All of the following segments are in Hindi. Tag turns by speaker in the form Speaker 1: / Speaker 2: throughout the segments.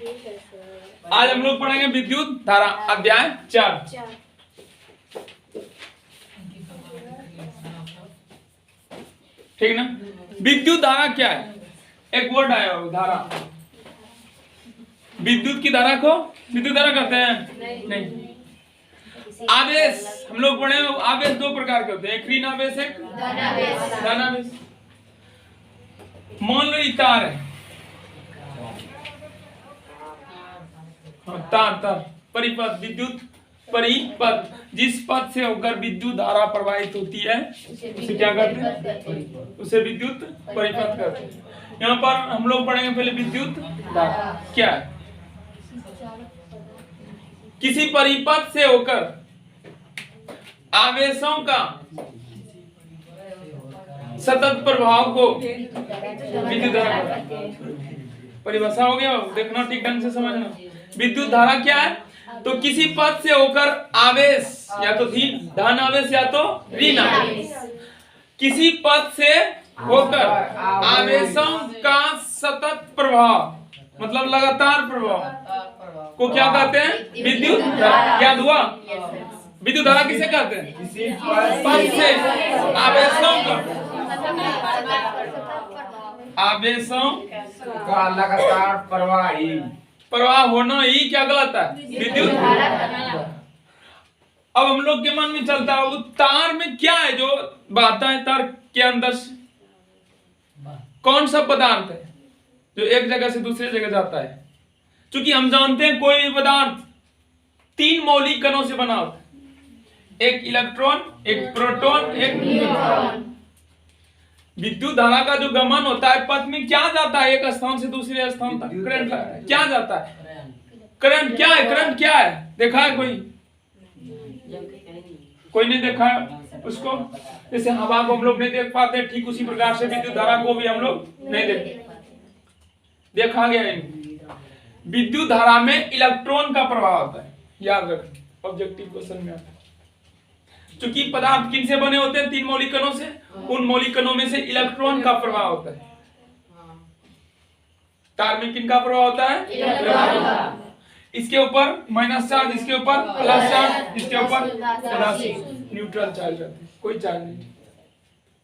Speaker 1: आज हम लोग पढ़ेंगे विद्युत धारा अध्याय 4। ठीक ना। विद्युत धारा क्या है? एक वर्ड आया हो, धारा। विद्युत की धारा को विद्युत धारा कहते हैं? नहीं। आवेश हम लोग पढ़े, आवेश दो प्रकार के होते हैं, एक ऋण आवेश, एक धन आवेश। मान लो ये तार है, तार परिपथ, विद्युत परिपथ, जिस पथ से होकर विद्युत धारा प्रवाहित होती है उसे क्या कहते हैं? उसे विद्युत परिपथ कहते हैं। यहाँ पर हम लोग पढ़ेंगे पहले विद्युत धारा क्या है। किसी परिपथ से होकर आवेशों का सतत प्रभाव को विद्युत धारा कहते हैं। परिभाषा हो गया, देखना ठीक ढंग से समझना। विद्युत धारा क्या है? तो किसी पथ से होकर आवेश, या तो धन आवेश या तो ऋण आवेश, किसी पथ से होकर आवेशों का सतत प्रभाव मतलब लगातार प्रभाव को क्या कहते हैं? विद्युत धारा। क्या हुआ? विद्युत धारा किसे कहते हैं? किसी पथ से आवेशों
Speaker 2: का लगातार
Speaker 1: प्रवाह होना ही क्या गलत है? विद्युत धारा। अब हम लोग के मन में चलता है वो तार में क्या है जो बहता है? तार के अंदर से कौन सा पदार्थ है जो एक जगह से दूसरी जगह जाता है? क्योंकि हम जानते हैं कोई भी पदार्थ तीन मौलिक कणों से बना होता है, एक इलेक्ट्रॉन, एक प्रोटॉन, एक न्यूट्रॉन। विद्युत धारा का जो गमन होता है पथ में क्या जाता है? एक स्थान से दूसरे स्थान तक करंट क्या जाता है? करंट क्या है? करंट क्या है? देखा है कोई? कोई नहीं देखा है उसको। जैसे हवा को हम लोग नहीं देख पाते, ठीक उसी प्रकार से विद्युत धारा को भी हम लोग नहीं देखा गया है। विद्युत धारा में इलेक्ट्रॉन का प्रभाव होता है, याद रखना, ऑब्जेक्टिव क्वेश्चन में आता है। क्योंकि पदार्थ किन से बने होते हैं? तीन मौलिक कणों से। उन मौलिक कणों में से इलेक्ट्रॉन का प्रभाव होता है। तार में किन का प्रभाव होता है? इलेक्ट्रॉन का। इसके ऊपर माइनस चार्ज, इसके ऊपर प्लस चार्ज, इसके ऊपर पॉजिटिव न्यूट्रल चार्ज रहते हैं, कोई चार्ज नहीं।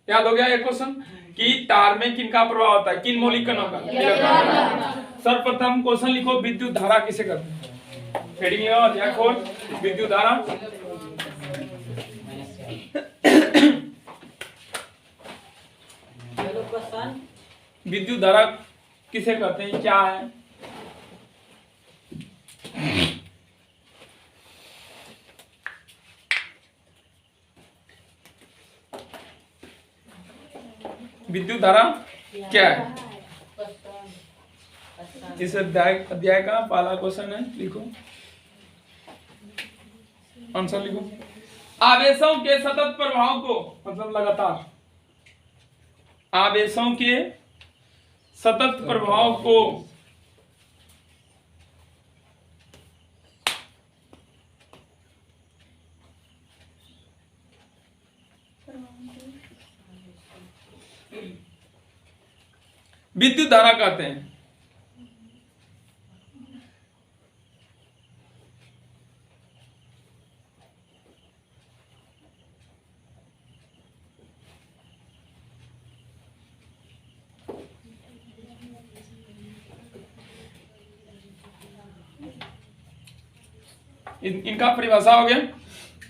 Speaker 1: याद हो गया ये क्वेश्चन कि तार में किन का प्रभाव होता है? किन मौलिक कणों का? सर्वप्रथम क्वेश्चन लिखो, विद्युत धारा किसे कहते हैं? हेडिंग लगाओ, अध्याय खोल, विद्युत धारा। विद्युत धारा किसे कहते हैं? क्या है? विद्युत धारा क्या है? इस अध्याय का पहला क्वेश्चन है, लिखो, आंसर लिखो। आवेशों के सतत प्रभाव को मतलब लगातार, आवेशों के सतत प्रभाव को विद्युत धारा कहते हैं। इनका परिभाषा हो गया।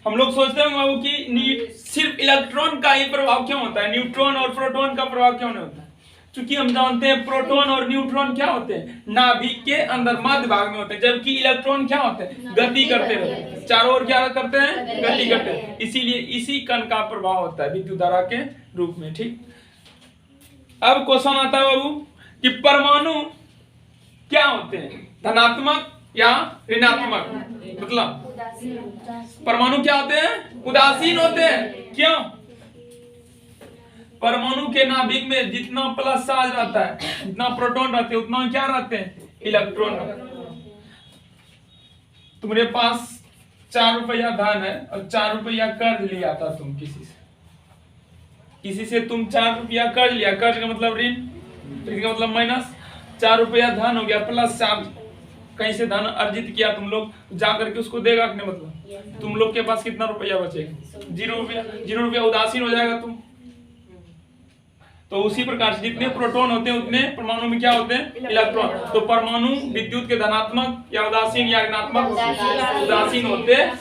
Speaker 1: हम लोग सोचते हैं बाबू कि सिर्फ इलेक्ट्रॉन का ही प्रभाव क्यों होता है, न्यूट्रॉन और प्रोटॉन का प्रभाव क्यों नहीं होता? क्योंकि हम जानते हैं प्रोटॉन और न्यूट्रॉन क्या होते हैं? नाभिक के अंदर मध्य भाग में होते हैं, जबकि इलेक्ट्रॉन क्या होते हैं? गति करते रहते हैं, चारों ओर क्या करते हैं? गति करते हैं। इसीलिए इसी कण का प्रभाव होता है विद्युत धारा के रूप में। ठीक, अब क्वेश्चन आता है बाबू कि परमाणु क्या होते हैं? धनात्मक या ऋणात्मक? मतलब परमाणु क्या होते हैं? उदासीन होते हैं। क्यों? परमाणु के नाभिक में जितना प्लस चार्ज रहता है, जितना प्रोटॉन रहते हैं, उतना क्या रहते हैं? इलेक्ट्रॉन। तुम्हारे पास 4 रुपया धन है और 4 रुपया कर्ज लिया था तुम किसी से तुम 4 रुपया कर्ज लिया, कर्ज का मतलब ऋण, ऋण का मतलब माइनस, 4 रुपया धन हो गया प्लस चार्ज, कहीं से धन अर्जित किया तुम लोग, जा करके उसको देगा कि नहीं? मतलब तुम लोग के पास कितना रुपया बचेगा? 0 रुपया। 0 रुपया उदासीन हो जाएगा तुम। तो उसी प्रकार से जितने प्रोटॉन होते हैं उतने परमाणु में क्या होते हैं? इलेक्ट्रॉन। तो परमाणु विद्युत के धनात्मक या उदासीन या ऋणात्मक? उदासीन होते हैं।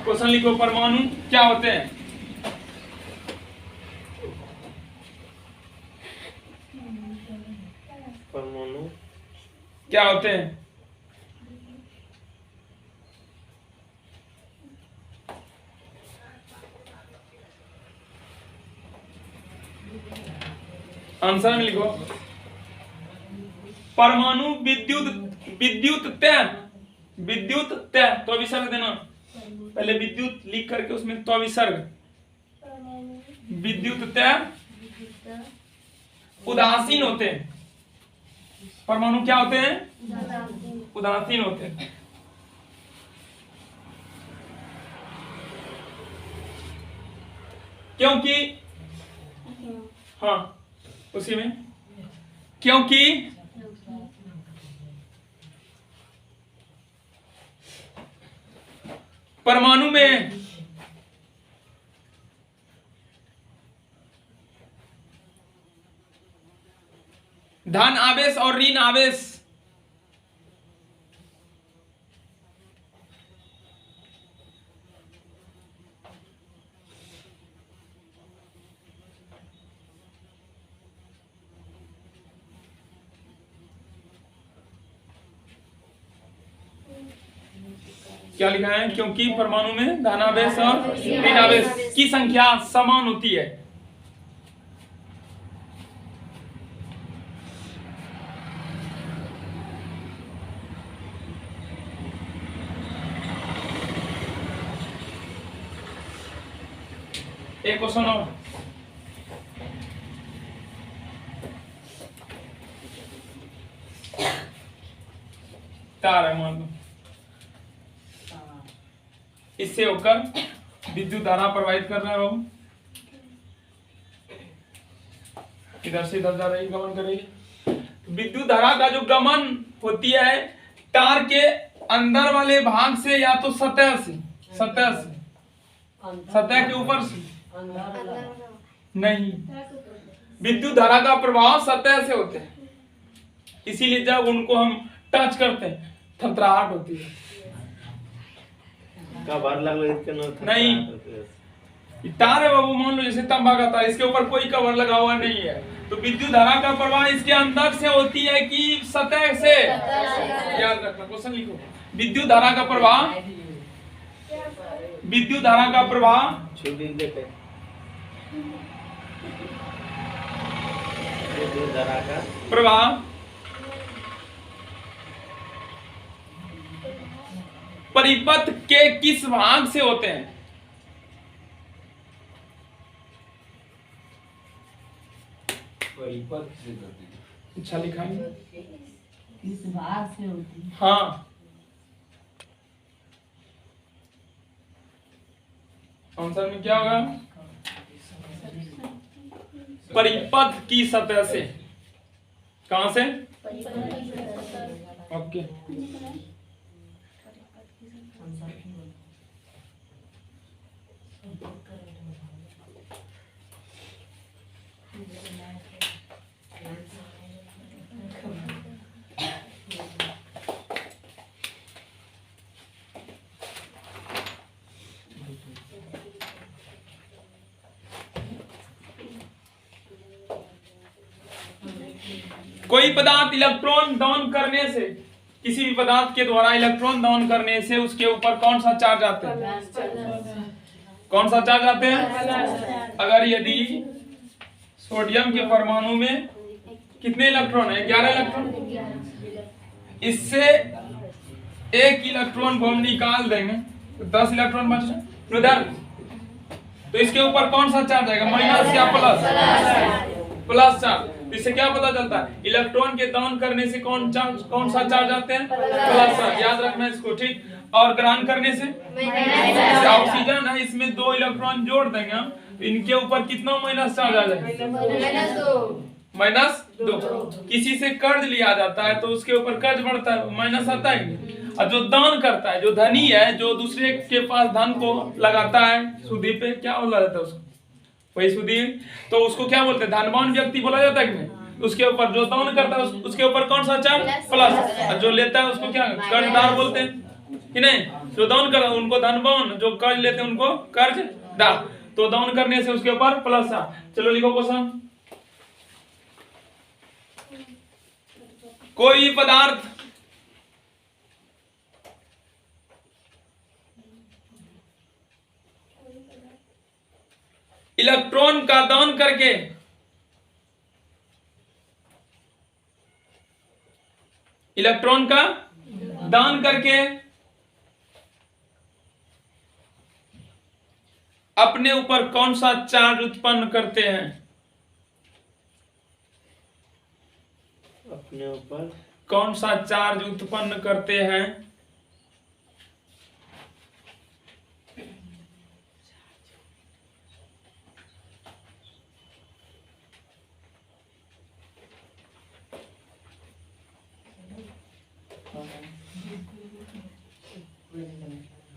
Speaker 1: क्वेश्चन लिखो, परमाणु क्या होते हैं?
Speaker 2: परमाणु
Speaker 1: क्या होते हैं? आंसर में लिखो, परमाणु विद्युत तय तो विसर्ग देना, पहले विद्युत लिख करके उसमें तो विसर्ग, विद्युत तय उदासीन होते हैं। परमाणु क्या होते हैं? उदासीन होते हैं। क्योंकि हाँ उसी में, क्योंकि परमाणु में धन आवेश और ऋण आवेश क्या लिखा है? क्योंकि परमाणु में धनावेश और ऋणावेश की संख्या समान होती है। एक क्वेश्चन और, तार है मान लो, इससे होकर विद्युत धारा प्रवाहित कर रहा है बाबू, इधर से इधर जा रही, गमन करेगी। विद्युत धारा का जो गमन होती है तार के अंदर वाले भाग से या तो सतह से सतह के ऊपर से नहीं, विद्युत धारा का प्रभाव सतह से होते हैं, इसीलिए जब उनको हम टच करते हैं थरथराहट होती है।
Speaker 2: कवर
Speaker 1: नहीं, तार है बाबू, मान लो जैसे तांबा का तार, इसके ऊपर कोई कवर लगा हुआ नहीं है, तो विद्युत धारा का प्रवाह इसके अंदर से होती है कि सतह से? याद रखना, क्वेश्चन लिखो, विद्युत धारा का प्रवाह, विद्युत धारा का प्रवाह परिपथ के किस भाग से होते हैं?
Speaker 3: परिपथ से होते हैं।
Speaker 1: अच्छा लिखा है,
Speaker 4: किस भाग से होती है?
Speaker 1: हाँ आंसर में क्या होगा? परिपथ की सतह से। कहां से? ओके। कोई पदार्थ इलेक्ट्रॉन दान करने से, किसी भी पदार्थ के द्वारा इलेक्ट्रॉन दान करने से उसके ऊपर कौन सा चार्ज आते हैं? कौन सा चार्ज आते हैं? अगर यदि सोडियम के परमाणु में कितने इलेक्ट्रॉन है? 11 इलेक्ट्रॉन, इससे एक इलेक्ट्रॉन को हम निकाल देंगे तो 10 इलेक्ट्रॉन बच जाए उधर, तो इसके ऊपर कौन सा चार्ज आएगा? माइनस या प्लस चार्ज। इससे क्या पता चलता है? इलेक्ट्रॉन के दान करने से कौन सा चार्ज आते हैं? Plus charge. याद रखना इसको, ठीक। और ग्रहण करने से ऑक्सीजन है, इसमें 2 इलेक्ट्रॉन जोड़ देंगे हम, इनके ऊपर कितना माइनस चार्ज आ जाएगा? माइनस 2। किसी से कर्ज लिया जाता है तो उसके ऊपर कर्ज बढ़ता है, माइनस आता है नहीं। और जो दान करता है, जो धनी है, जो दूसरे के पास धन को लगाता है सुधि पे, क्या बोला जाता है उसको? वही सुधि। तो उसको क्या बोलते हैं? धनवान व्यक्ति बोला जाता है कि नहीं? उसके ऊपर जो दान करता है उसके ऊपर कौन सा चार्ज? प्लस। और जो लेता है उसको क्या कर्जदार बोलते हैं कि नहीं? जो दान कर उनको धनवान, जो कर्ज लेते हैं उनको कर्जदार। तो दान करने से उसके ऊपर प्लस आ। चलो लिखो क्वेश्चन। कोई पदार्थ इलेक्ट्रॉन का दान करके अपने ऊपर कौन सा चार्ज उत्पन्न करते हैं?
Speaker 2: अपने ऊपर
Speaker 1: कौन सा चार्ज उत्पन्न करते हैं?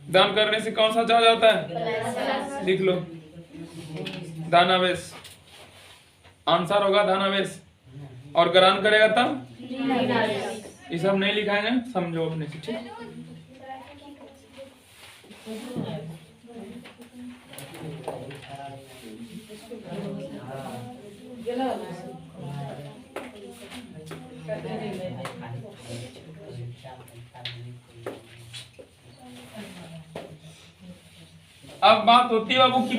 Speaker 1: दान करने से कौन सा चार्ज आता है? लिख लो, धनावेश। आंसर होगा धनावेश। और ग्रहण करेगा तब? ये सब नहीं लिखाएंगे, समझो अपने से, ठीक? अब बात होती है बाबू की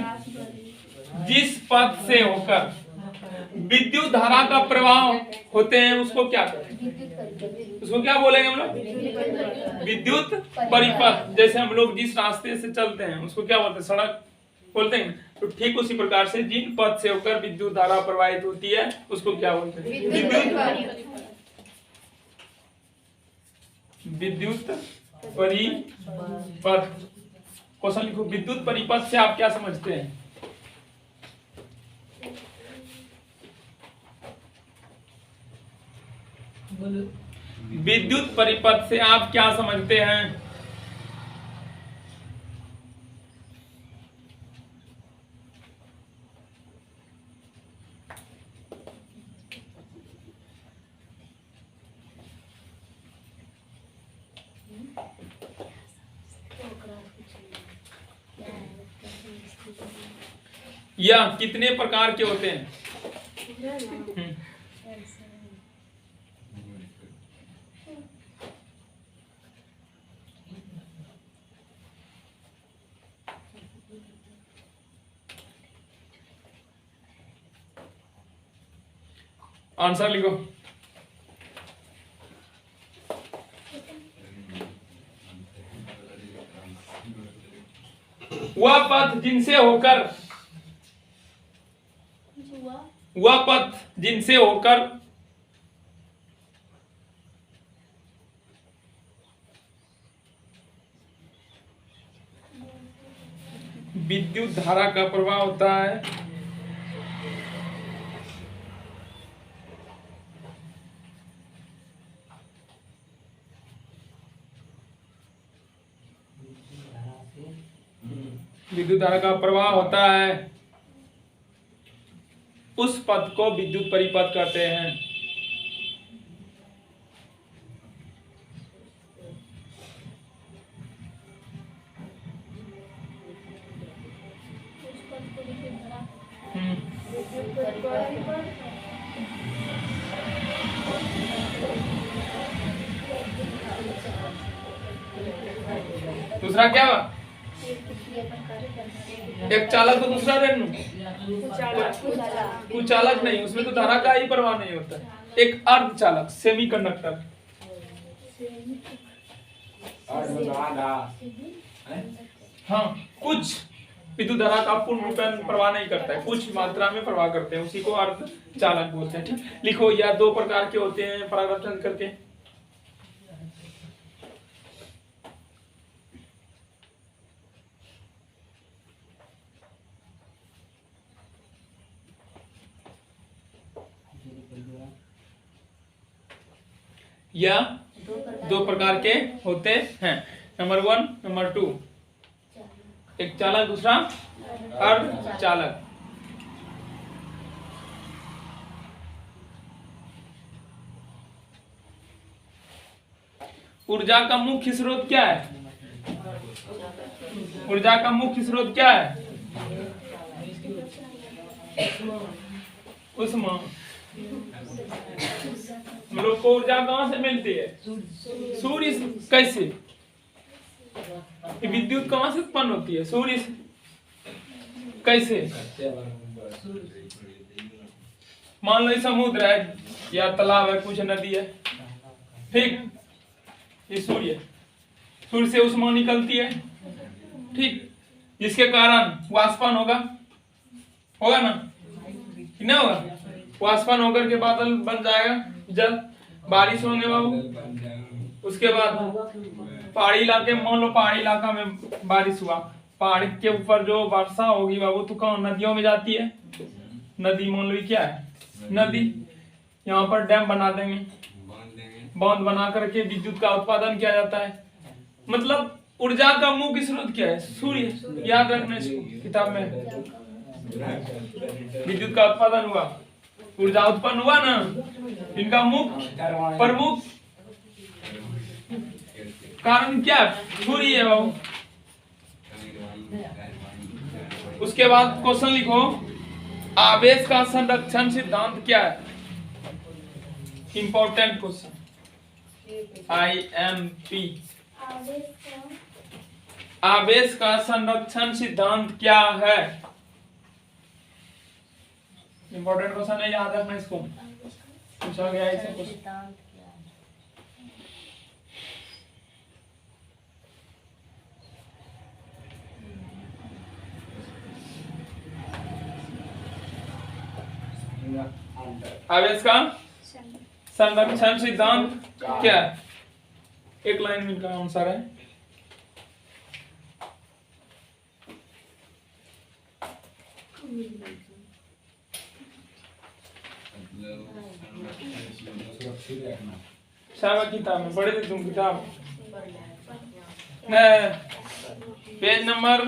Speaker 1: जिस पथ से होकर विद्युत धारा का प्रवाह होते हैं उसको क्या कहते हैं? उसको क्या बोलेंगे हम लोग? विद्युत परिपथ। जैसे हम लोग जिस रास्ते से चलते हैं उसको क्या बोलते हैं? सड़क बोलते हैं। तो ठीक उसी प्रकार से जिन पथ से होकर विद्युत धारा प्रवाहित होती है उसको क्या बोलते हैं? विद्युत परिपथ। क्वेश्चन लिखो, विद्युत परिपथ से आप क्या समझते हैं? विद्युत परिपथ से आप क्या समझते हैं? या कितने प्रकार के होते हैं? आंसर लिखो। वह पथ जिनसे होकर विद्युत धारा का प्रवाह होता है उस पथ को विद्युत परिपथ कहते हैं। दूसरा क्या हुआ? एक चालक तो दूसरा रेणु कुचालक नहीं, उसमें तो धारा का ही प्रवाह नहीं होता है। एक अर्धचालक, सेमीकंडक्टर। हाँ, कुछ विद्युत धारा का पूर्ण रूप में प्रवाह नहीं करता है, कुछ मात्रा में प्रवाह करते हैं, उसी को अर्धचालक बोलते हैं। ठीक, लिखो, या दो प्रकार के होते हैं परावर्तन करके। या दो प्रकार के होते हैं। नंबर 1, नंबर 2, एक चालक दूसरा अर्धचालक। ऊर्जा का मुख्य स्रोत क्या है? ऊर्जा का मुख्य स्रोत क्या है? उष्मा। हम लोग को ऊर्जा कहाँ से मिलती है? सूर्य से। कैसे? विद्युत कहाँ से उत्पन्न होती है? सूर्य से। कैसे? मान लो ये समुद्र है या तालाब है, कुछ नदी है, ठीक, ये सूर्य से उष्मा निकलती है, ठीक, जिसके कारण वाष्पन होगा ना, ना होगा? वाष्पन होकर के बादल बन जाएगा, जल, बारिश होंगे बाबू। उसके बाद पहाड़ी इलाके, मान लो पहाड़ी इलाका में बारिश हुआ, पहाड़ी के ऊपर जो वर्षा होगी बाबू तो कहाँ नदियों में जाती है। नदी मान लो क्या है? नदी। यहाँ पर डैम बना देंगे, बांध बना करके विद्युत का उत्पादन किया जाता है। मतलब ऊर्जा का मुख्य स्रोत क्या है? सूर्य। याद रखना इसको, किताब में विद्युत का उत्पादन हुआ, ऊर्जा उत्पन्न हुआ ना, इनका मुख्य प्रमुख कारण क्या है? सूर्य है बाबू। उसके बाद क्वेश्चन लिखो, आवेश का संरक्षण सिद्धांत क्या है? Important question, IMP। आवेश का संरक्षण सिद्धांत क्या है? इंपॉर्टेंट क्वेश्चन है, याद रखना इसको, पूछा गया इसे क्वेश्चन। आवेश का संरक्षण सिद्धांत क्या है? एक लाइन में इनका आंसर है। शाबाश, किताब में पढ़े थे तुम? किताब पेज नंबर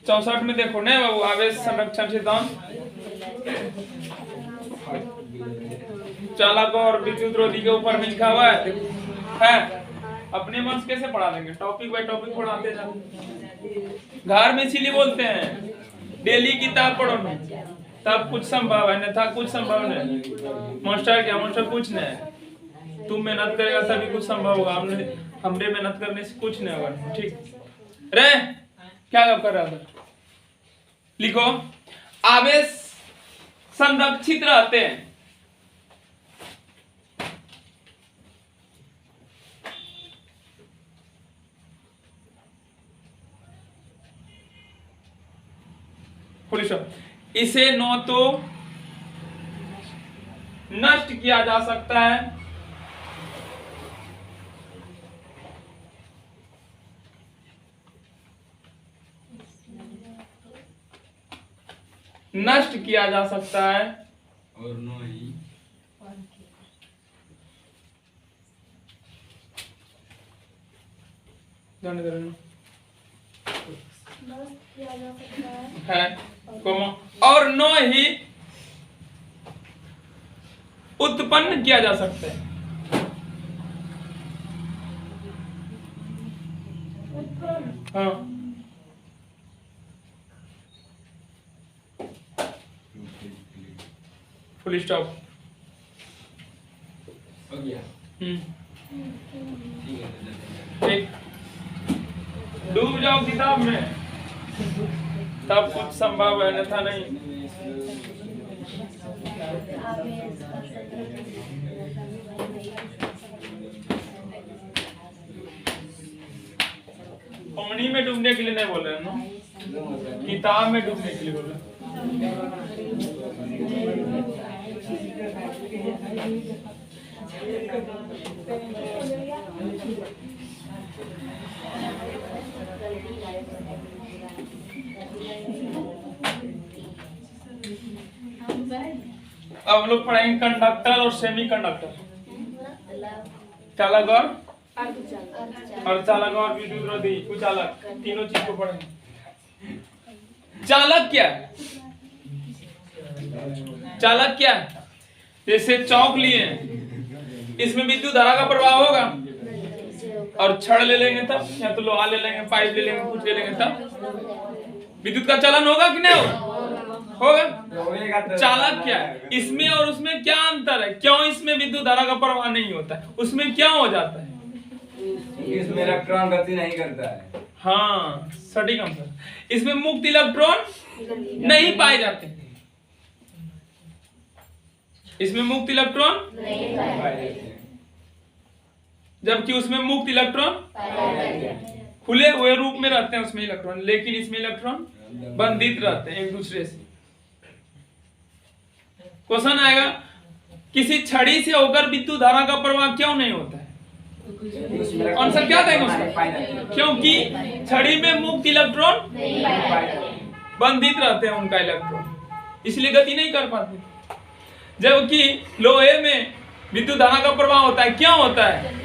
Speaker 1: 64 में देखो ना बाबू, आवेश संरक्षण सिद्धांत। चालक और विद्युत रोधी के ऊपर में लिखा हुआ है। अपने मन से कैसे पढ़ा देंगे? टॉपिक बाय टॉपिक पढ़ाते जाओ। घर में इसीलिए बोलते हैं डेली किताब पढ़ो ना, तब कुछ संभव है, अन्यथा कुछ संभव नहीं। मास्टर क्या, मास्टर कुछ नहीं, तुम मेहनत करेगा तभी कुछ संभव होगा। हमने मेहनत करने से कुछ नहीं होगा, ठीक रे? क्या कर रहा था? लिखो, आवेश संरक्षित रहते हैं। इसे न तो नष्ट किया जा सकता है, नष्ट किया जा सकता है
Speaker 2: और न ही
Speaker 1: जाने दे है, और न ही उत्पन्न किया जा सकता है। हाँ, फुल स्टॉप
Speaker 2: हो गया।
Speaker 1: ठीक, डूब जाओ किताब में, तब कुछ संभव है, अन्यथा नहीं। पानी में डूबने के लिए नहीं बोल रहे ना, किताब में डूबने के लिए बोल रहे। अब लोग पढ़ेंगे कंडक्टर और सेमी कंडक्टर। चालक और अर्धचालक और विद्युत रोधी कुचालक, तीनों चीज को पढ़ेंगे। चालक क्या है? चालक क्या है? जैसे चौक लिए हैं, इसमें विद्युत धारा का प्रवाह होगा, और छड़ ले लेंगे तब, या तो लोहा ले लेंगे, पाइप ले लेंगे, कुछ ले लेंगे तब विद्युत का चलन होगा कि नहीं होगा? चालक क्या है? इसमें और उसमें क्या अंतर है? क्यों इसमें विद्युत धारा का प्रवाह नहीं होता है, उसमें क्या हो जाता है?
Speaker 2: इसमें इलेक्ट्रॉन गति नहीं करता है।
Speaker 1: हाँ, सटीक आंसर। इसमें मुक्त इलेक्ट्रॉन नहीं पाए जाते, इसमें मुक्त इलेक्ट्रॉन जबकि उसमें मुक्त इलेक्ट्रॉन खुले हुए रूप में रहते हैं उसमें इलेक्ट्रॉन, लेकिन इसमें इलेक्ट्रॉन बंधित रहते हैं एक दूसरे से। क्वेश्चन आएगा, किसी छड़ी से होकर विद्युत धारा का प्रवाह क्यों नहीं होता है? आंसर क्या देंगे उसका? क्योंकि छड़ी में मुक्त इलेक्ट्रॉन बंधित रहते हैं उनका इलेक्ट्रॉन, इसलिए गति नहीं कर पाते। जबकि लोहे में विद्युत धारा का प्रवाह होता है, क्यों होता है?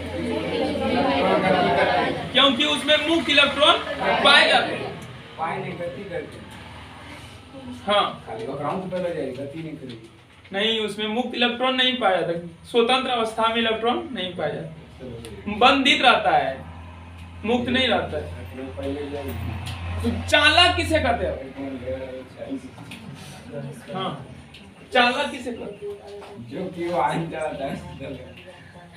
Speaker 1: क्योंकि उसमें मुक्त इलेक्ट्रॉन पाए जाते हैं। हाँ, नहीं, उसमें मुक्त इलेक्ट्रॉन नहीं पाया जाता, स्वतंत्र अवस्था में इलेक्ट्रॉन नहीं पाया जाता, बंधित रहता है, मुक्त नहीं रहता है। तो चालक किसे कहते हैं? हाँ, चालक किसे कहते हैं?
Speaker 2: जो कि वाहन चलाता है,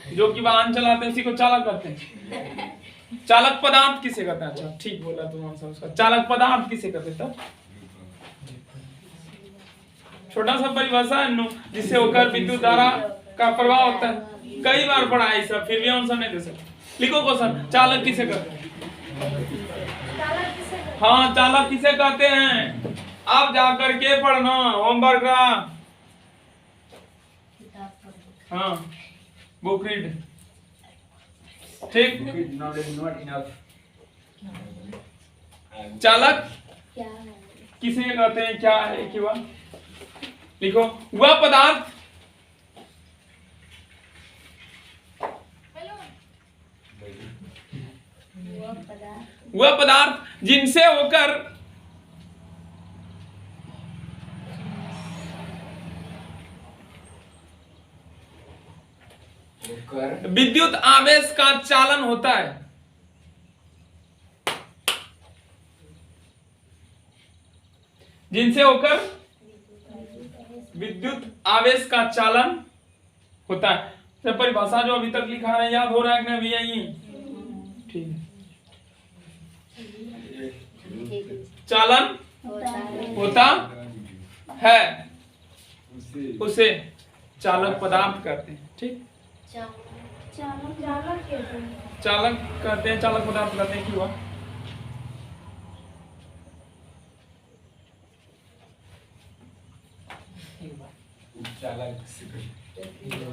Speaker 1: जो कि वाहन चलाते हैं उसी को चालक कहते हैं। चालक पदार्थ किसे कहते हैं? अच्छा, ठीक बोला तुम आंसर उसका। चालक पदार्थ किसे कहते हैं? छोटा सा परिभाषा है, जिससे होकर विद्युत धारा का प्रवाह होता है। कई बार पढ़ा है सब, फिर भी आंसर नहीं दे सकते। लिखो क्वेश्चन, चालक किसे कहते हैं? हाँ, चालक किसे कहते हैं? आप जाकर के पढ़ना होमवर्क का। हाँ, बुक रीड, ठीक। चालक किसे कहते हैं? क्या है कि वह? लिखो, वह पदार्थ जिनसे होकर विद्युत आवेश का चालन होता है। जिनसे होकर विद्युत आवेश का चालन होता है। तो परिभाषा जो अभी तक लिखा है याद हो रहा है कि नहीं भैया? ये ठीक है। चालन होता है, उसे चालक पदार्थ कहते हैं, ठीक। चालक कहते हैं, चालक पदार्थ कहते हैं। क्यों?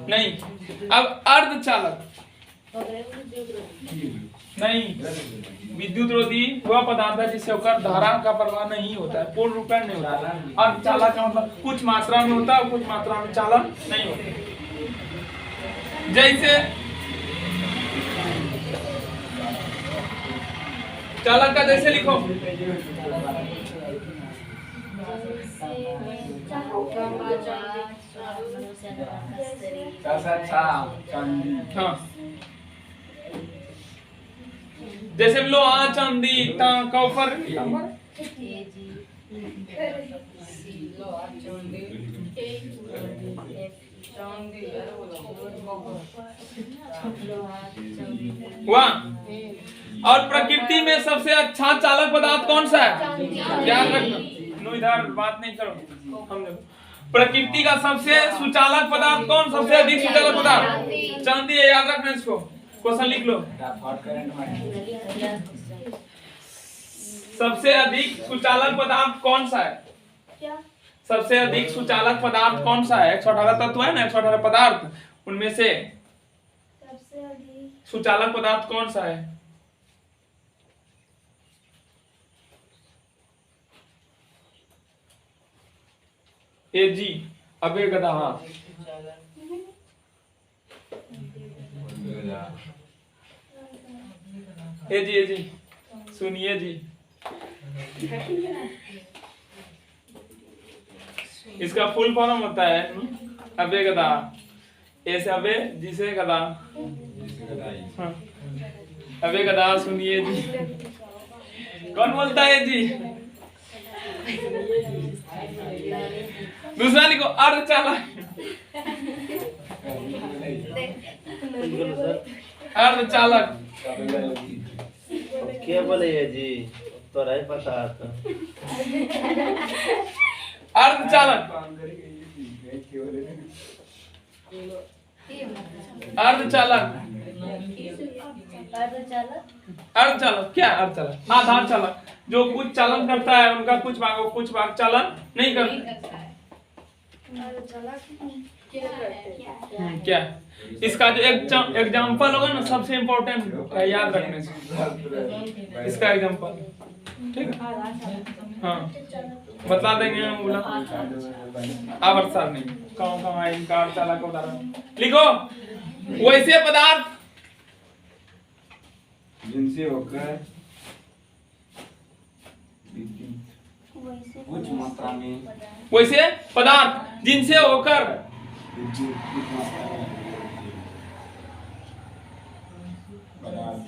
Speaker 1: नहीं, अब अर्धचालक नहीं, विद्युत रोधी वह पदार्थ है जिससे होकर धारा का प्रवाह नहीं होता है, पूर्ण रूप में नहीं होता है। अर्धचालक का मतलब कुछ मात्रा में होता है और कुछ मात्रा में चालन नहीं होता। जैसे चालक का जैसे लिखो, हाँ, जैसे लोहा, चांदी, कॉपर, हुआ। और प्रकृति में सबसे अच्छा चालक पदार्थ कौन सा है? ध्यान रखना, इधर बात नहीं करो। हम प्रकृति का सबसे सुचालक पदार्थ कौन? सबसे अधिक सुचालक पदार्थ चांदी है, याद रखना इसको। क्वेश्चन लिख लो, सबसे अधिक सुचालक पदार्थ कौन सा है? सबसे अधिक सुचालक पदार्थ कौन सा है? 118 तत्व है ना, 118 पदार्थ, उनमें से सबसे अधिक सुचालक पदार्थ कौन सा है? ए जी, अबे गधा। हाँ, ये जी सुनिए जी, इसका फुल फॉर्म होता है अबे गदा, ऐसे अबे जिसे गदा। हाँ। अबे गदा सुनिए जी, कौन बोलता है जी? दूसरा लिखो अर्धचालक। अर्धचालक
Speaker 3: क्या बोले ये जी, तो नहीं पता था।
Speaker 1: अर्धचालक, अर्धचालक, अर्धचालक क्या? अर्धचालक आधार चालक, जो कुछ चालन करता है उनका कुछ भाग चालन नहीं करता। क्या इसका जो एग्जाम्पल होगा ना, सबसे इम्पोर्टेंट है, याद रखने से इसका एग्जाम्पल। ठीक, हाँ बता देंगे हम। बोला आवर्त सारणी कहाँ है इनका अर्धचालक का उदाहरण लिखो। वैसे पदार्थ
Speaker 2: जिनसे होकर कुछ मात्रा में,
Speaker 1: वैसे पदार्थ जिनसे होकर
Speaker 2: विद्युत कुछ मात्रा में, पदार्थ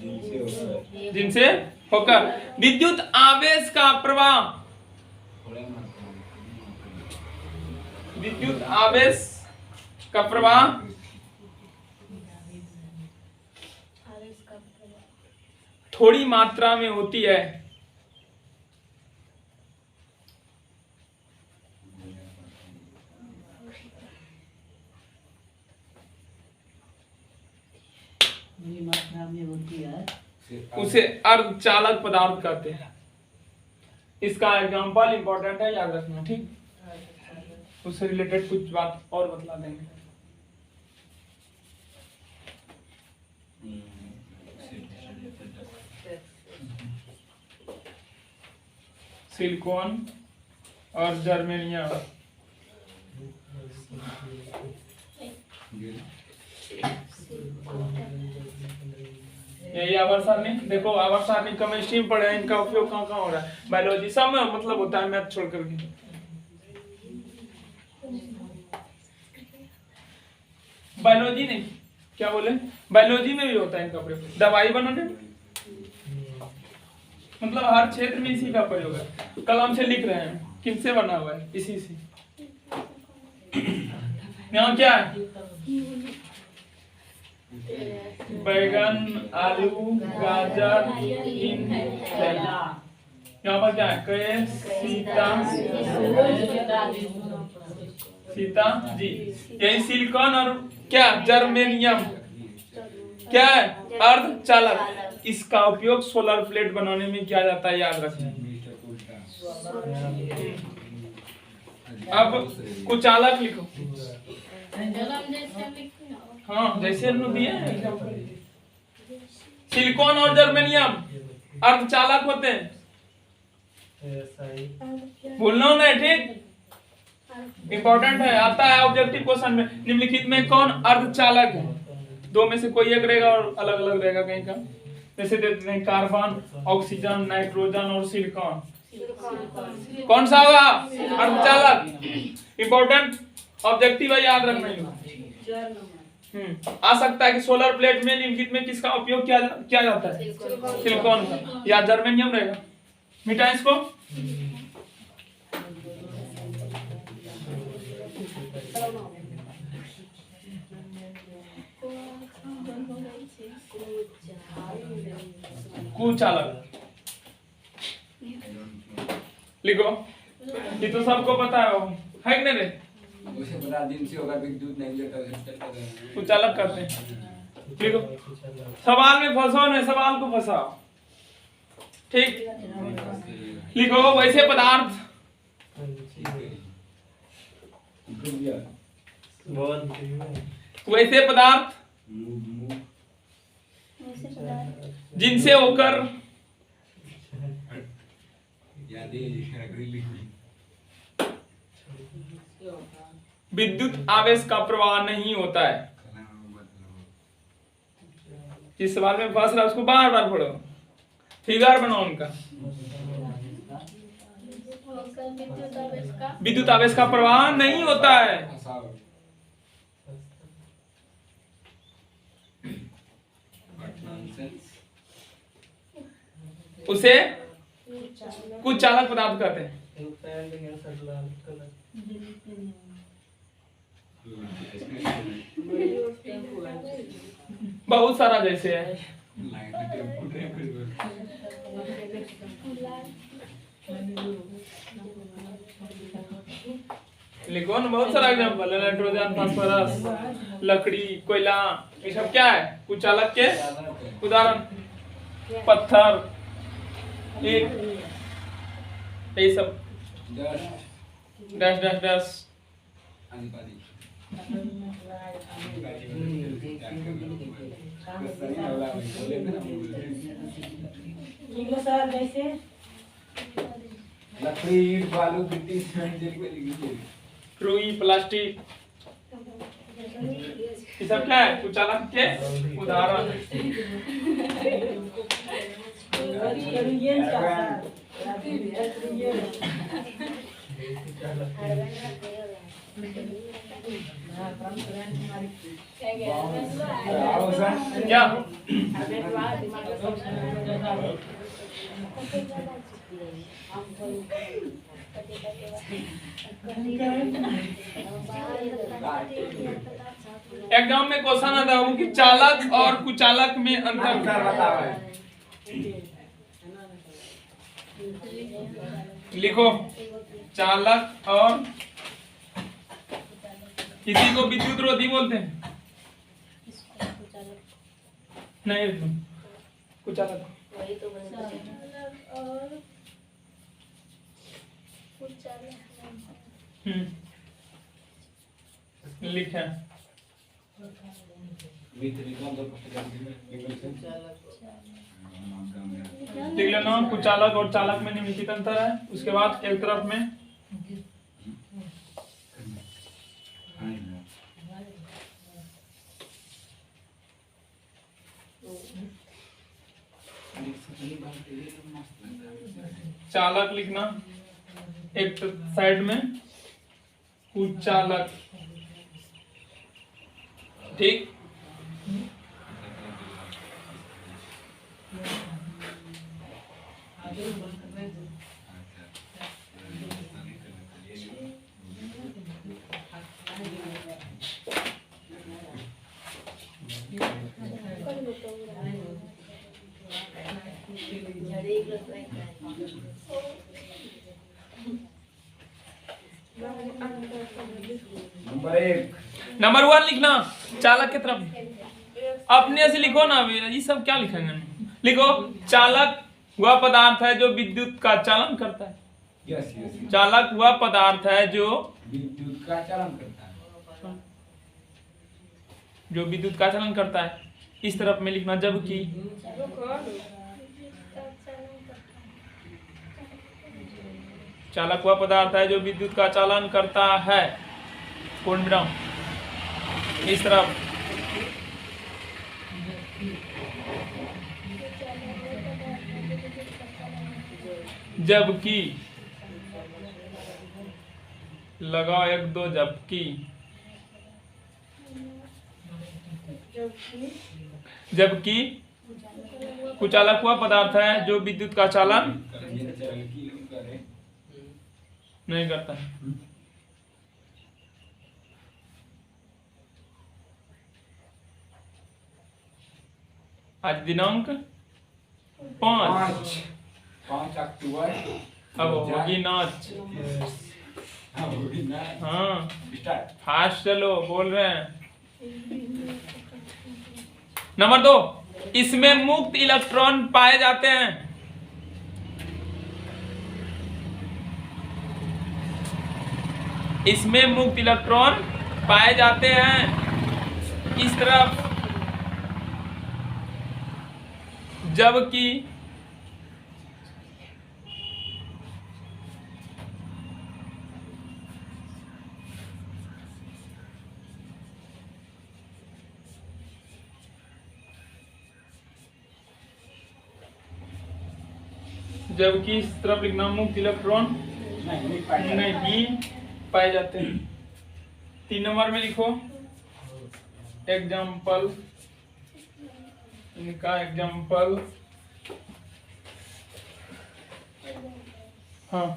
Speaker 2: जिनसे
Speaker 1: होकर विद्युत आवेश का प्रवाह, विद्युत आवेश का प्रवाह थोड़ी मात्रा में होती है।
Speaker 4: मात्रा में होती है,
Speaker 1: उसे अर्धचालक पदार्थ कहते हैं। इसका एग्जांपल इंपॉर्टेंट है, याद रखना। ठीक, उससे रिलेटेड कुछ बात और बतला देंगे। सिलिकॉन और जर्मेनियम, यही आवर्त सारणी। देखो आवर्त सारणी केमिस्ट्री में पढ़े हैं, इनका उपयोग कहाँ कहाँ हो रहा है, बायोलॉजी सब में मतलब होता है, मैथ छोड़ करके। बायोलॉजी नहीं, क्या बोले, बायोलॉजी में भी होता है इनका प्रयोग। दवाई बनाने मतलब हर क्षेत्र में इसी का प्रयोग है। कलम से लिख रहे हैं, किससे बना हुआ है, इसी से। यहाँ क्या है, बैगन, आलू, गाजर, यहाँ पर क्या है, सीता जी। यही सिलिकॉन और क्या, जर्मेनियम क्या है, अर्धचालक। इसका उपयोग सोलर प्लेट बनाने में किया जाता है, याद रखना। अब कुचालक लिखो। हाँ जैसे हम दिए हैं, सिलिकॉन और जर्मेनियम अर्धचालक होते हैं, भूलना नहीं। ठीक, इंपॉर्टेंट है, आता है ऑब्जेक्टिव क्वेश्चन में। निम्नलिखित में कौन अर्धचालक है? दो में से कोई एक रहेगा और अलग अलग रहेगा कहीं का। जैसे देते हैं कार्बन, ऑक्सीजन, नाइट्रोजन और सिलिकॉन। कौन सा होगा अर्धचालक? इंपॉर्टेंट ऑब्जेक्टिव है, याद रखना। आ सकता है कि सोलर प्लेट में निम्नलिखित में किसका उपयोग किया जाता है, सिलिकॉन का या जर्मेनियम रहेगा। मिटा इसको। कुचालक लिखो, ये तो सबको पता है कि नहीं रे?
Speaker 2: उसे बता, जिनसे होगा विद्युत नहीं लेता,
Speaker 1: कुचालक करते हैं। लिखो, सवाल में फंसो नहीं, सवाल को फंसाओ। ठीक, लिखो वैसे पदार्थ, वैसे पदार्थ जिनसे होकर विद्युत आवेश का प्रवाह नहीं होता है। जिस सवाल में फंस रहा है उसको बार बार पढ़ो, फिगर बनाओ उनका। विद्युत आवेश का प्रवाह नहीं होता है। उसे कुछ चालक पदार्थ कहते हैं। बहुत सारा जैसे है, लिखो ना, बहुत सारा एग्जाम्पल है। नाइट्रोजन, फास्फोरस, लकड़ी, कोयला, ये सब क्या है? कुछ चालक के उदाहरण। पत्थर, ईंट, ये सब डैश डैश डैश।
Speaker 4: सर जैसे
Speaker 2: लकड़ी, ईंट, बालू, गिट्टी, सीमेंट,
Speaker 1: रुई, प्लास्टिक, ये सब क्या है? कुछ चालक के उदाहरण। क्या एग्जाम में क्वेश्चन आता है कि चालक और कुचालक में अंतर बताओ। लिखो चालक और, किसी को विद्युत रोधी बोलते हैं। नहीं, कुचालक लिखा लिख लेना। कुचालक और चालक में निम्नलिखित अंतर है। उसके बाद एक तरफ में चालक लिखना, एक साइड में कुचालक, ठीक। नंबर 1 लिखना चालक की तरफ। अपने से लिखो ना, ये सब क्या लिखेंगे? लिखो चालक वह पदार्थ है जो विद्युत का चालन करता है।
Speaker 2: यस यस,
Speaker 1: चालक वह पदार्थ है जो
Speaker 2: विद्युत का चालन करता है।
Speaker 1: जो विद्युत का चालन करता है। इस तरफ में लिखना जबकि। चालक वह पदार्थ है जो विद्युत का चालन करता है, पूर्ण विराम। इस तरफ जबकि, लगाओ 1 2 जबकि। जबकि कुचालक वह पदार्थ है जो विद्युत का चालन नहीं करता है। आज दिनांक 5
Speaker 2: अक्टूबर।
Speaker 1: अब होगी नाच। हाँ फास्ट चलो, बोल रहे हैं। नंबर 2, इसमें मुक्त इलेक्ट्रॉन पाए जाते हैं। इसमें मुक्त इलेक्ट्रॉन पाए जाते हैं। इस तरफ जबकि जबकि इस तरफ लिखना मुक्त इलेक्ट्रॉन नहीं पाए जाते हैं। 3 नंबर में लिखो एग्जाम्पल, इनका एग्जाम्पल। हाँ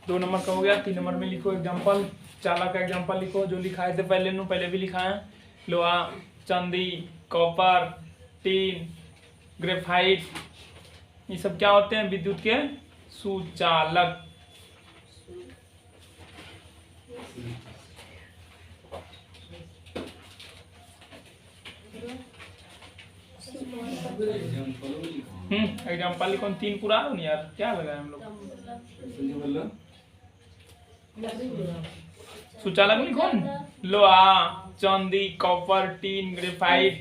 Speaker 1: 2 नंबर का हो गया। 3 नंबर में लिखो एग्जाम्पल, चालक का एग्जाम्पल लिखो जो लिखाए थे पहले भी लिखा है। लोहा, चांदी, कॉपर, टीन, ग्रेफाइट, ये सब क्या होते हैं? विद्युत के सुचालक। एग्जाम्पल लिखो। 3 पूरा हो नहीं यार, क्या लगाए हम लोग? सुचालक लिखो न। लोहा, चांदी, कॉपर, टीन, ग्रेफाइट।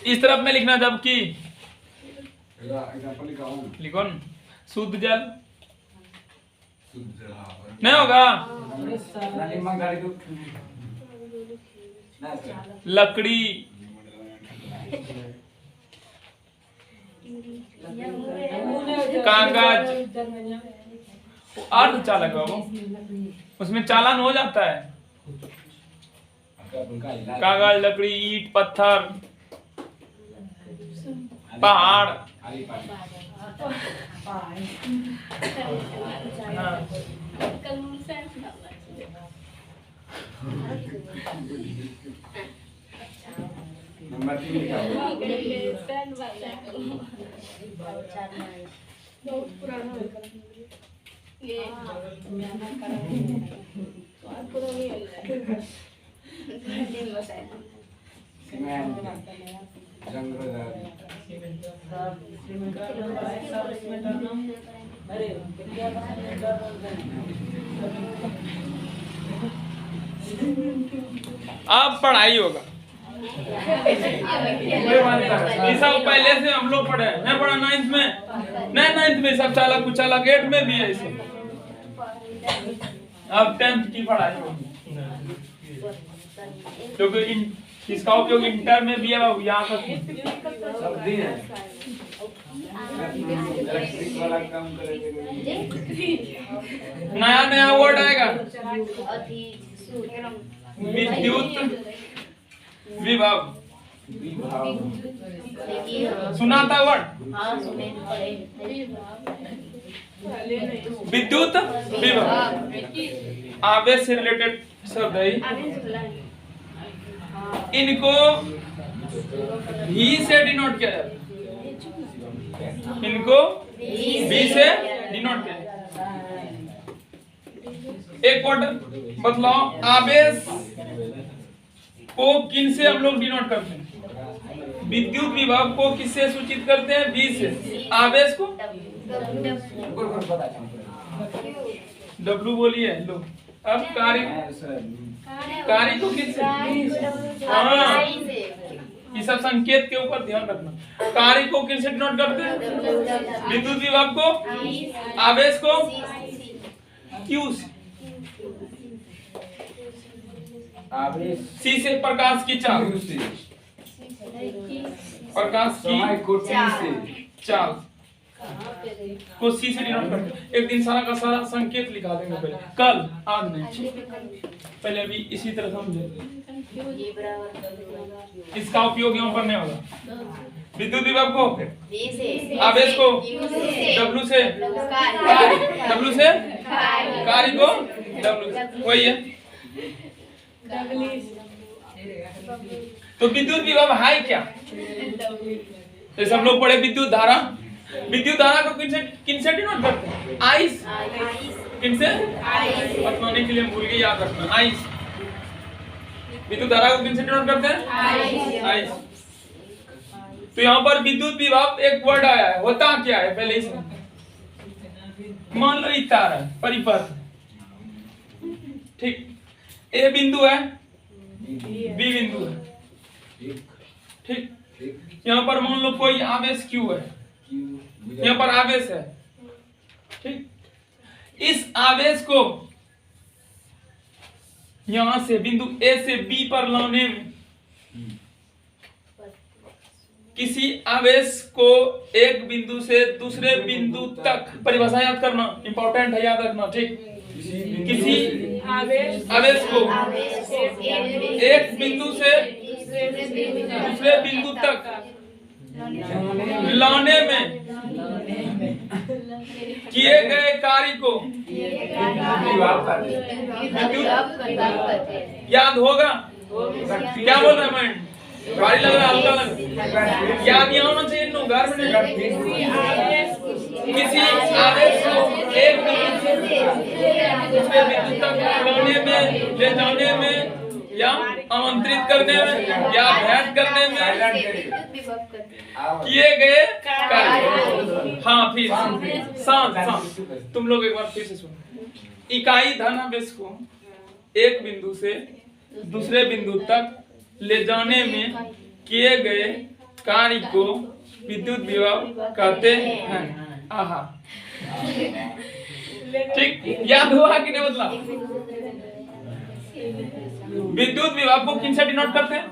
Speaker 1: इस तरफ में लिखना, जबकि लिखो न। शुद्ध जल नहीं होगा। लकड़ी, कागज, अर्धचालक बाबू, उसमें चालन हो जाता है। कागज, लकड़ी, ईंट, पत्थर, पहाड़। हाँ।
Speaker 2: नंबर 3 लिखा हुआ।
Speaker 1: अब पढ़ाई होगा। ये सब पहले से हम लोग पढ़े हैं। मैं पढ़ा 9th में, नहीं 9th में सब चालक कुचालक, 8 में भी है इसे। अब 10th की पढ़ाई होगी, क्योंकि इसका उपयोग इंटर में भी है। यहाँ तक
Speaker 2: सब दिन है। इलेक्ट्रिक वाला काम करेंगे।
Speaker 1: नया वर्ड आएगा, विद्युत विभव। सुना था वर्ड? विद्युत विभव आवेश से रिलेटेड शब्द है। इनको भी से डिनोट किया जाता है। इनको भी से डिनोट किया जाता है। एक वर्ड बतलाओ, आवेश को किन से हम लोग डिनोट करते हैं? विद्युत विभव को किससे सूचित करते हैं? V से। आवेश को W बोलिए लो। अब कार्य को किससे? हाँ, ये सब संकेत के ऊपर ध्यान रखना। कार्य को किससे डिनोट करते हैं? विद्युत विभव को, आवेश को Q से। C से प्रकाश की चाल, प्रकाश की चाल को C से डिनोट करते हैं। एक दिन सारा का सारा संकेत लिखा देंगे पहले, कल आज नहीं, पहले अभी इसी तरह समझे। इसका उपयोग यहाँ पर नहीं होगा। विद्युत विभव को, आवेश को W से, W से कार्य को W, वही है। तो विद्युत विभव है क्या? जैसे हम लोग पढ़े विद्युत धारा। विद्युत धारा को किनसे डिनोट करते हैं? आइस। किनसे? बतलाने के लिए भूल गए, याद रखना। आइस। विद्युत धारा को किनसे डिनोट करते हैं? आइस। तो यहाँ पर विद्युत विभव एक वर्ड आया है, होता क्या है पहले इसमें? मान लो एक तार है, परिपथ, ठीक, ए बिंदु है, बी बिंदु है, ठीक। यहाँ पर मान लो कोई आवेश Q है, यहाँ पर आवेश है, ठीक। इस आवेश को यहां से बिंदु A से B पर लाने में किसी आवेश को एक बिंदु से दूसरे बिंदु तक, परिभाषा याद करना इंपॉर्टेंट है, याद रखना, ठीक। किसी आवेश को एक बिंदु से दूसरे बिंदु तक लाने में किए गए कार्य को याद होगा। क्या बोल रहा है मैं, भारी लग रहा है, हल्का लग रहा है, याद नहीं होना चाहिए नो घर में। किसी आवेश को एक बिंदु से दूसरे बिंदु तक लाने में, ले जाने में, या आमंत्रित करने में, या भेंट करने में किए गए कार्य। हाँ फिर शांत तुम लोग एक बार फिर से सुनो। इकाई धनावेश को एक बिंदु से दूसरे बिंदु तक ले जाने में किए गए कार्य को विद्युत विभव कहते हैं। आहा, ठीक, याद हुआ कि नहीं? मतलब विद्युत विभव को किन से डिनोट करते हैं?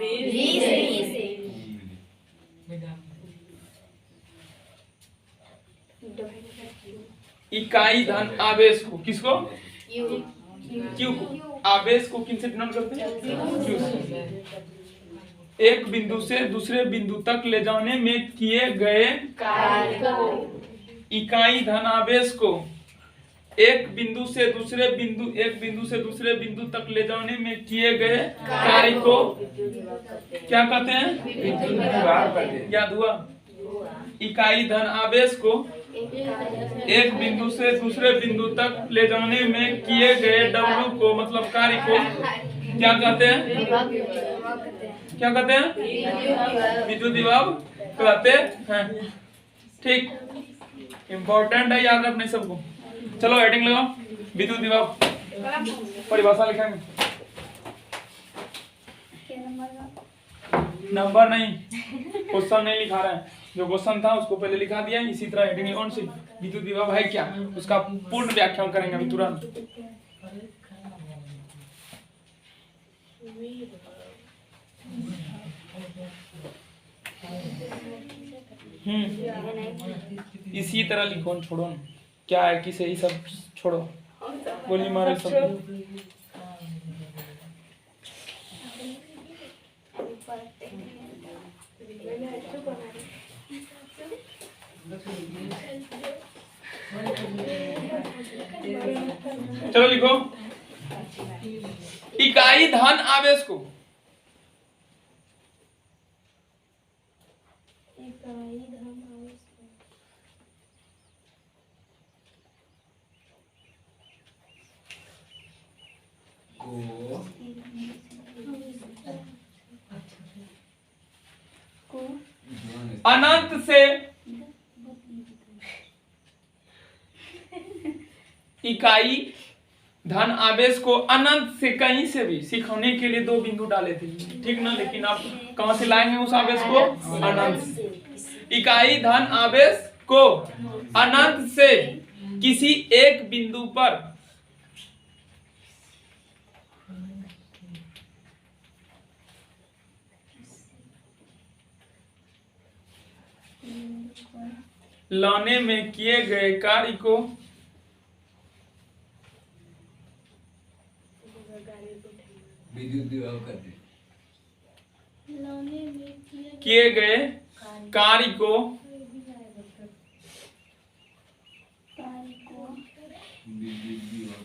Speaker 1: इकाई धन आवेश को, किसको? क्यू को। आवेश को किन से डिनोट करते हैं? क्यू से। एक बिंदु से दूसरे बिंदु तक ले जाने में किए गए इकाई धन आवेश को एक बिंदु से दूसरे बिंदु, एक बिंदु से दूसरे बिंदु तक ले जाने में किए गए कार्य को क्या कहते हैं? याद हुआ? इकाई धन आवेश को एक बिंदु से दूसरे बिंदु तक ले जाने में किए गए W को, मतलब कार्य को क्या कहते हैं? क्या कहते हैं? विद्युत विभव कहते हैं, ठीक। इंपॉर्टेंट है, याद रखने सबको। चलो हेडिंग लगाओ, विद्युत विभव परिभाषा लिखेंगे। नंबर नहीं, क्वेश्चन नहीं लिखा रहा है। जो क्वेश्चन था उसको पहले लिखा दिया, इसी तरह हेडिंग कौन सी, विद्युत विभव है क्या, उसका पूर्ण व्याख्यान करेंगे अभी तुरंत। इसी तरह लिखो, छोड़ो न। क्या है कि सही, सब छोड़ो, गोली मारे सब। चलो लिखो, इकाई धन आवेश को अनंत से इकाई धन आवेश को अनंत से कहीं से भी, सिखाने के लिए दो बिंदु डाले थे, ठीक ना। लेकिन आप कहां से लाएंगे उस आवेश को? अनंत से। इकाई धन आवेश को अनंत से किसी एक बिंदु पर लाने में किए गए कार्य को
Speaker 2: विद्युत विभव कहते हैं।
Speaker 1: किए गए कार्य को
Speaker 2: विद्युत विभव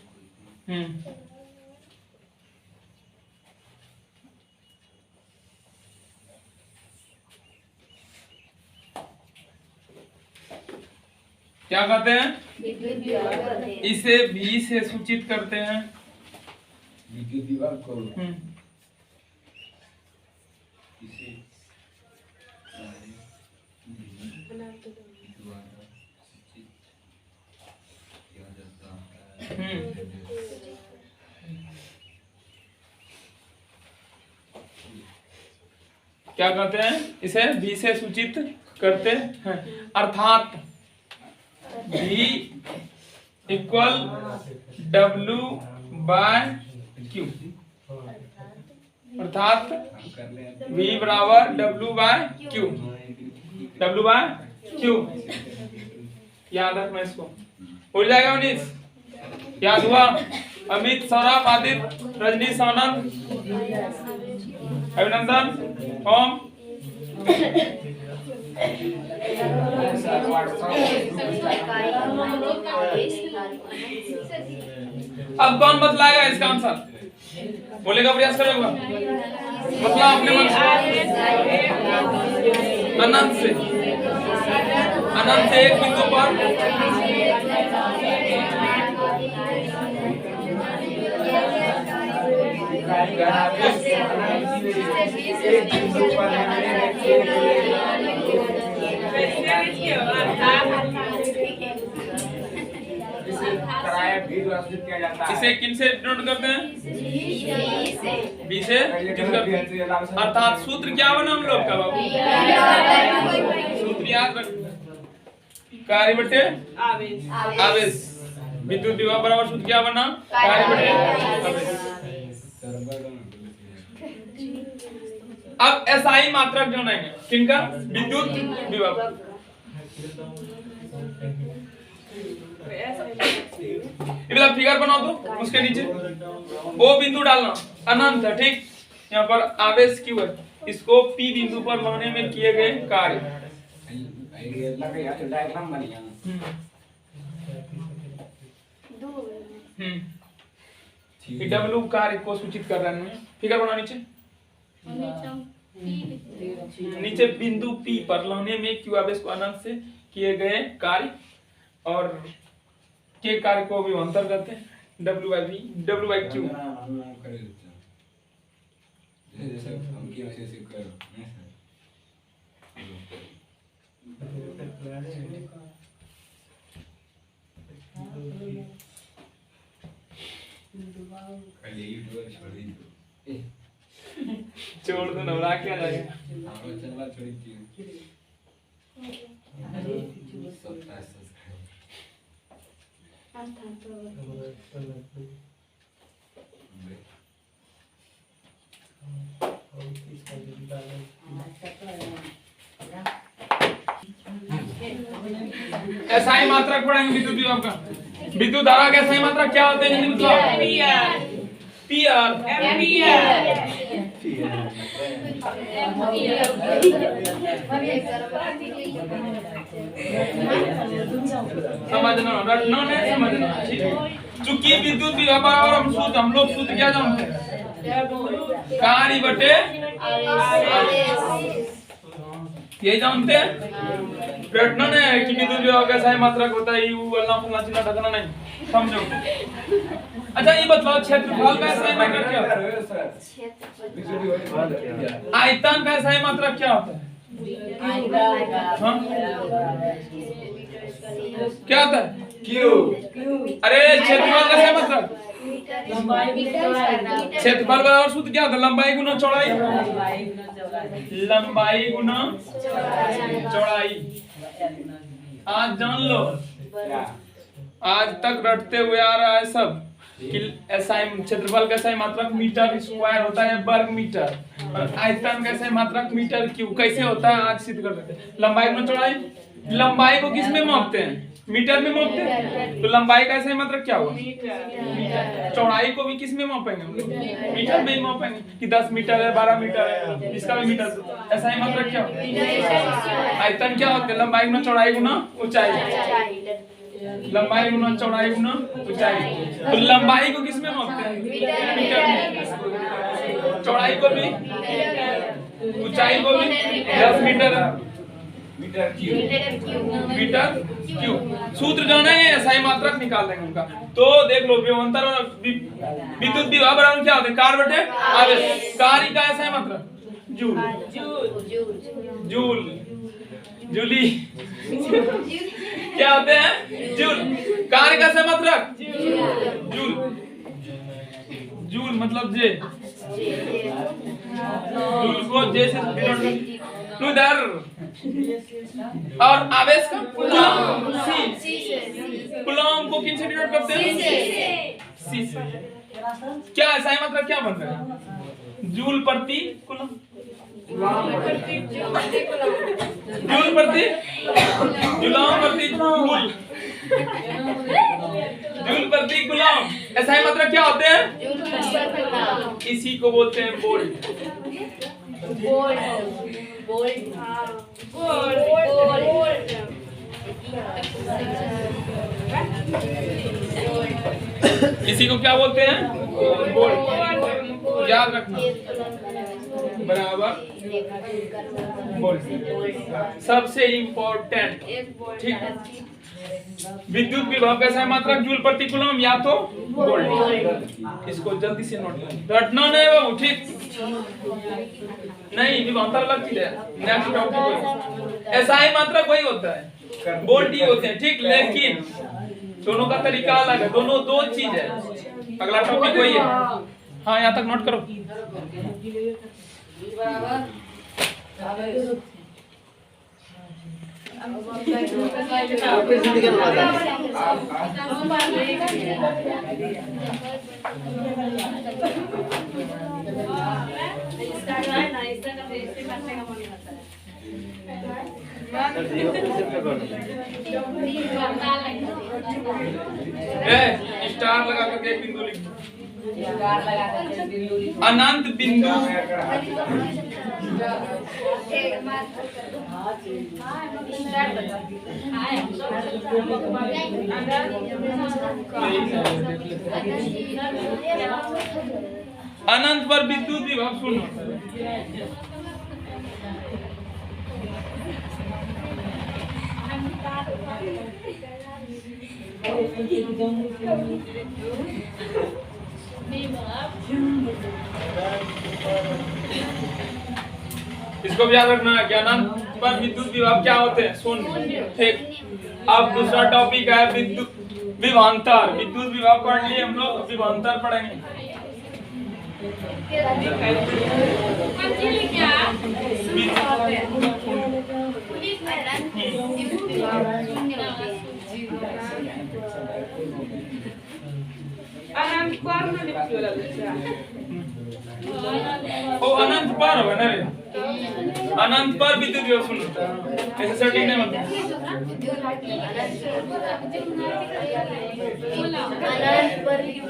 Speaker 1: क्या कहते हैं? इसे भी से सूचित करते हैं।
Speaker 2: विद्युत विभव को इसे किया जाता है।
Speaker 1: क्या कहते हैं? इसे भी से सूचित करते हैं, अर्थात V equal W by Q। अर्थात
Speaker 2: कर ले
Speaker 1: V बराबर W/Q, W/Q। याद रखना इसको, हो जाएगा मनीष? याद हुआ? अमित, सौरभ, आदित्य, रजनीश, आनंद, अभिनंदन, ओम। अब कौन बतलाएगा इसका आंसर? बोलेगा, प्रयास करेगा, बतला अपने मन से। अनंत से, अनंत से एक बिंदु पर इसे किन से डिनोट करते हैं? बी से डिनोट करते हैं। अर्थात सूत्र क्या बना हम लोग का बाबू? सूत्र याद रख, कार्य बटे आवेश। विद्युत विभव बराबर सूत्र क्या बना? कार्य बटे आवेश। अब एसआई मात्रक जानेंगे, किनका? विद्युत विभव। इधर फिगर बनाओ तो उसके नीचे ओ बिंदु डालना, अनंत है, ठीक। यहाँ पर आवेश क्यू है, इसको पी बिंदु पर लाने में किए गए कार्य। डब्ल्यू कार्य को सूचित कर रहे हैं। फिगर बनाओ नीचे, नीचे बिंदु पी पर लाने में क्यू आवेश को अनंत से किए गए कार्य और के कार्य को विभवांतर कहते हैं। W/V, W/Q। छोड़ दो, नवरा क्या जाएगा। एसआई मात्रक पढ़ेंगे विद्युत विभव का। विद्युत धारा का एसआई मात्रक क्या होते हैं? पीआर, समझना, रटना नहीं, समझना। चूंकि विद्युत विभव बराबर हम लोग सूत्र क्या जानते हैं? कार्य बटे आवेश, ये जानते हैं। रटना नहीं है कि विद्युत विभव का एसआई मात्रक होता है, यू अल्लाह फुल्ला चिल्ला ढकना नहीं, समझो। अच्छा ये बताओ, क्षेत्रफल का एसआई मात्रक क्या होता है? आयतन का एसआई मात्रक क्या होता है? क्या होता है? क्यू। अरे क्षेत्रफल का एसआई मात्रक, क्षेत्रफल बराबर सूत्र क्या होता है? लंबाई गुना चौड़ाई, लंबाई गुना चौड़ाई। आज जान लो, आज तक रटते हुए आ रहा है सब कि एसआई क्षेत्रफल का एसआई मात्रक मीटर स्क्वायर होता है, वर्ग मीटर, और आयतन का एसआई मात्रक मीटर क्यूब। कैसे होता है आज सिद्ध कर देते हैं। लंबाई गुना चौड़ाई, लंबाई को किस में मापते हैं? मीटर में मापते हैं। तो लंबाई का एसआई मात्रक क्या होगा? मीटर। चौड़ाई को भी किस में मापेंगे हम लोग? मीटर में ही मापेंगे कि 10 मीटर है, 12 मीटर है, इसका भी मीटर। एसआई मात्रक क्या होगा? आयतन क्या होता है? लंबाई गुना चौड़ाई गुना ऊंचाई, लंबाई गुना चौड़ाई गुना ऊंचाई। तो लंबाई को किस में मापते हैं? मीटर में। चौड़ाई को भी, ऊंचाई को भी 10 मीटर, मीटर क्यूब। सूत्र जाना है, एसआई मात्रक निकाल देंगे उनका। तो देख लो, विभवांतर और विद्युत विभव बराबर क्या होते हैं? कार्य बटे आवेश। कार्य का एसआई मात्रक जूल, जूल, जूली क्या होते हैं? जूल। कार्य का एसआई मात्रक जूल, जूल मतलब जे, जूल को जे से डिनोट इधर, और आवेश का कूलम, कूलम को किन से डिनोट करते हैं? सी से। क्या एसआई मात्रक क्या बन रहा है? जूल प्रति कूलम, जूल प्रति गुलाम प्रति जूल, जूल प्रति गुलाम। SI मात्रक क्या होते हैं? इसी को बोलते हैं वोल्ट। इसी को क्या बोलते हैं? वोल्ट। याद रखना, बराबर वोल्ट सबसे इम्पोर्टेंट। ठीक, विद्युत विभव का SI मात्रक जूल प्रति कूलम या तो वोल्ट। इसको जल्दी से नोट कर, रटना नहीं बाबू। ठीक, नहीं विभवांतर अलग चीज है। नेक्स्ट टॉपिक SI मात्रक वही होता है, वोल्ट ही होते हैं। ठीक, लेकिन दोनों का तरीका अलग है, दोनों दो चीज है। अगला टॉपिक वही है। हाँ, यहाँ तक नोट करो। स्टार लगा करके एक बिंदु लिख, अनंत बिंदु अनंत पर विद्युत विभव शून्य होता है। इसको भी याद रखना है कि अनंत पर विद्युत विभव क्या होते हैं? शून्य। ठीक, अब दूसरा टॉपिक है विद्युत विभवांतर। विद्युत विभव पढ़ लिए हम लोग, विभवांतर पढ़ेंगे। ओ अनंत पर होगा ना रे, अनंत पर विद्युत विभव शून्य होता है। ऐसे सटीक नहीं बनता।